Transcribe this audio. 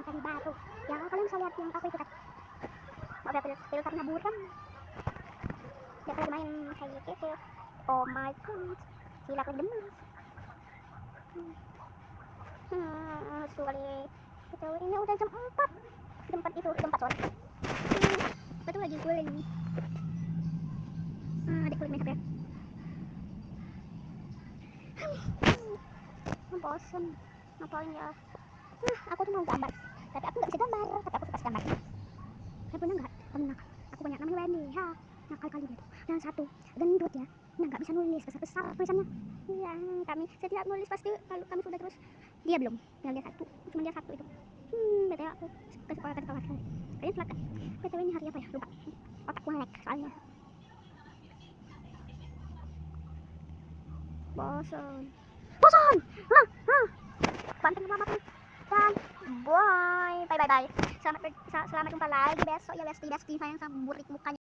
cari batu. Ya kalian bisa lihat yang aku ikut. Mau filternya buram. Dia lagi main kayak gitu. Oh my god, gila aku demen. Sekali betul ini udah jam 4. Jam 4 itu, jam 4 sore. Betul lagi gue ini. Adik kulit makeup ya. Bosen. Ngapain ya? Aku tuh mau gambar, tapi aku nggak bisa gambar. Tapi aku suka gambar. Saya punya nggak? Pernah. Aku punya namanya Wendy. Ya, nakal kali dia tuh. Yang satu gendut ya. Nah nggak bisa nulis besar-besar tulisannya. Iya, kami setiap nulis pasti kalau kami sudah terus dia belum. Yang dia satu, cuma dia satu itu. BTW aku ke sekolah kali. Kayaknya telat kan? BTW ini hari apa ya? Lupa. Otakku ngelek soalnya. Bosan. Bosan. Banting mama tuh. Dan bye. Bye. Selamat jumpa lagi besok ya Besti sayang sama burik mukanya.